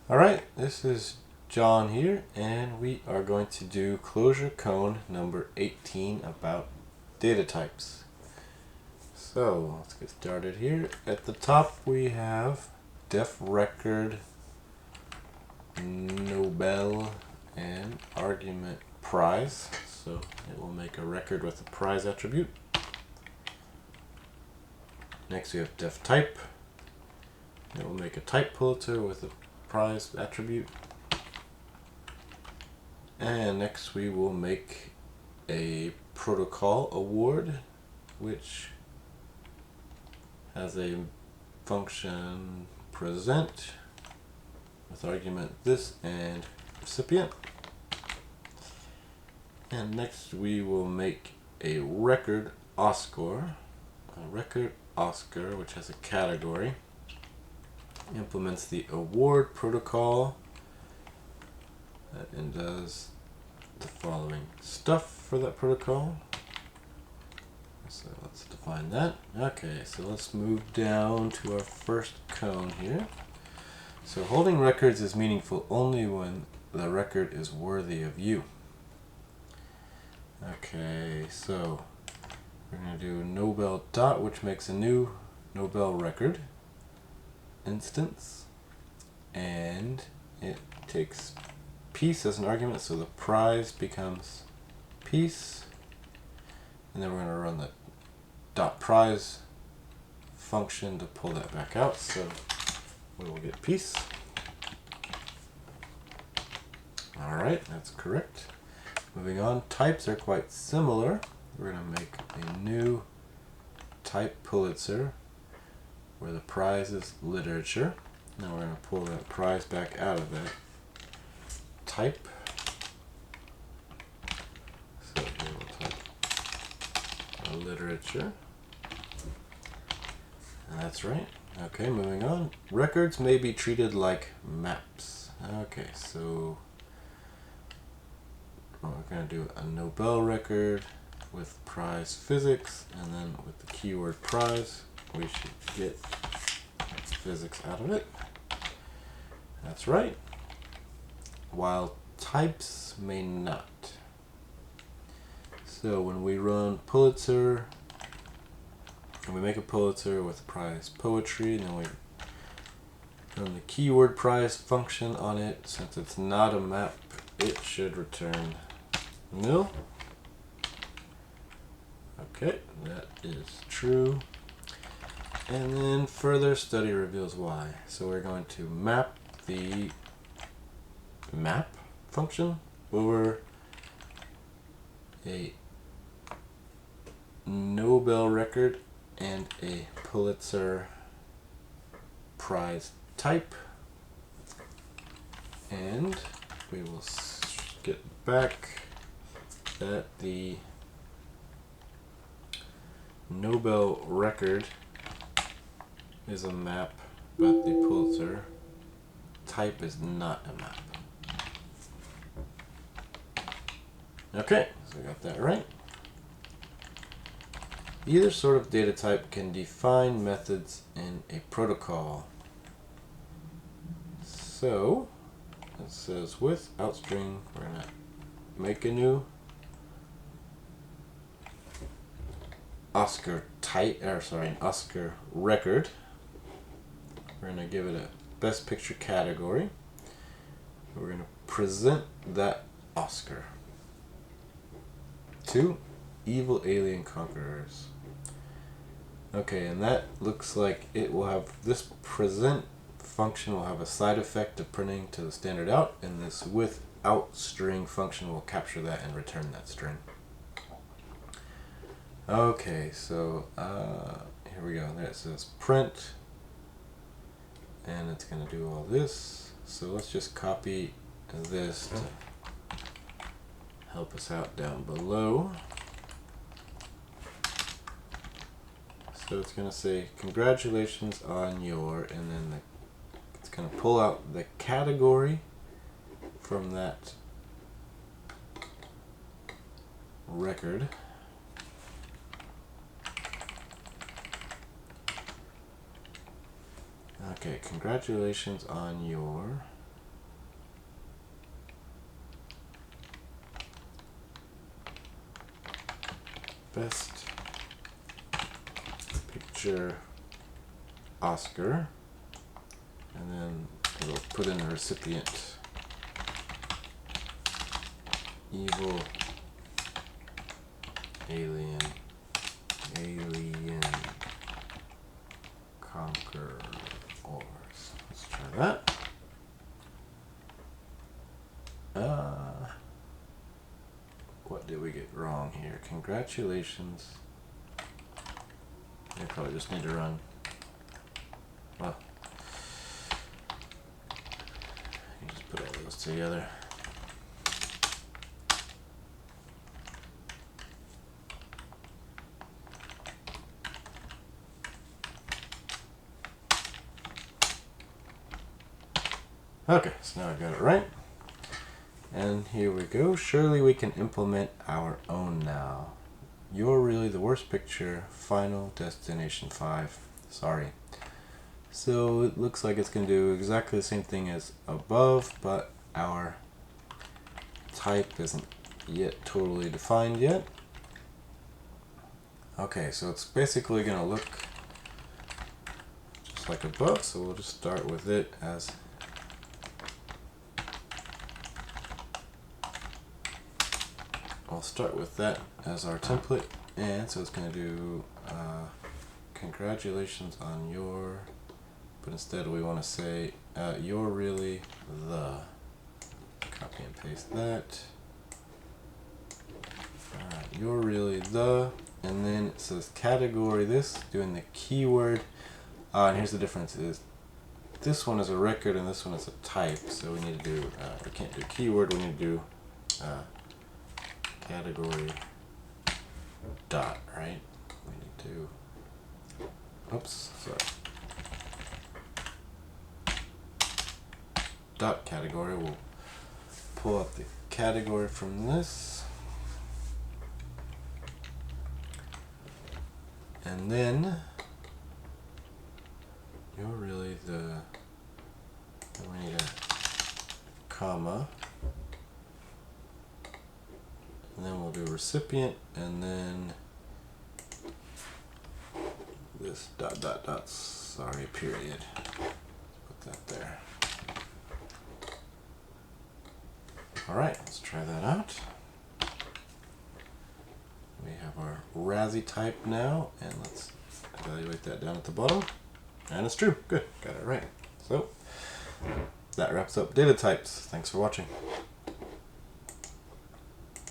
Alright, this is John here, and we are going to do Clojure Koan number 18 about data types. So let's get started here. At the top we have def record, Nobel, and argument prize. So it will make a record with a prize attribute. Next we have def type. It will make a type Pulitzer with a prize attribute. And next we will make a protocol award, which has a function present with argument this and recipient. And next we will make a record Oscar, which has a category, implements the award protocol and does the following stuff for that protocol. So let's define that. Okay, so let's move down to our first cone here. So holding records is meaningful only when the record is worthy of you. Okay, so we're going to do Nobel dot, which makes a new Nobel record instance, and it takes piece as an argument, so the prize becomes piece, and then we're going to run the dot prize function to pull that back out, so we will get piece. Alright, that's correct. Moving on, types are quite similar. We're going to make a new type Pulitzer where the prize is literature. Now we're going to pull that prize back out of that type. So here we'll type literature. And that's right. Okay, moving on. Records may be treated like maps. Okay, so we're going to do a Nobel record with prize physics, and then with the keyword prize, we should get physics out of it. That's right. While types may not. So when we run Pulitzer, and we make a Pulitzer with prize poetry, and then we run the keyword prize function on it, since it's not a map, it should return nil. Okay, that is true. And then further study reveals why. So we're going to map the map function over a Nobel record and a Pulitzer prize type. And we will get back that the Nobel record is a map, but the Pulitzer type is not a map. Okay, so we got that right. Either sort of data type can define methods in a protocol. So it says with outstring, we're going to make a new Oscar type, an Oscar record. We're going to give it a best picture category. We're going to present that Oscar to evil alien conquerors. Okay, and that looks like it will have, this present function will have a side effect of printing to the standard out, and this without string function will capture that and return that string. Okay, so here we go. There it says print, and it's going to do all this. So let's just copy this to help us out down below. So it's going to say congratulations on your, and then it's going to pull out the category from that record. Okay, congratulations on your best picture Oscar, and then it'll put in the recipient evil alien conquerors. Let's try that. What did we get wrong here? Congratulations. I probably just need to run. Well, you just put all those together. Okay, so now I got it right. And here we go. Surely we can implement our own now. You're really the worst picture. Final destination 5. Sorry. So it looks like it's going to do exactly the same thing as above, but our type isn't yet totally defined yet. Okay, so it's basically going to look just like above, so we'll just start with it as I'll start with that as our template, and so it's going to do congratulations on your, but instead we want to say you're really the. Copy and paste that. Alright, you're really the, and then it says category this, doing the keyword, and here's the difference is this one is a record and this one is a type, so we need to do, we can't do keyword, we need to do category dot, right? We need to, oops, sorry. Dot category, we'll pull out the category from this. And then you're really the, we need a comma. And then we'll do recipient, and then this dot dot dot, sorry, period. Put that there. Alright, let's try that out. We have our Razzie type now, and let's evaluate that down at the bottom. And it's true. Good, got it right. So, that wraps up data types. Thanks for watching.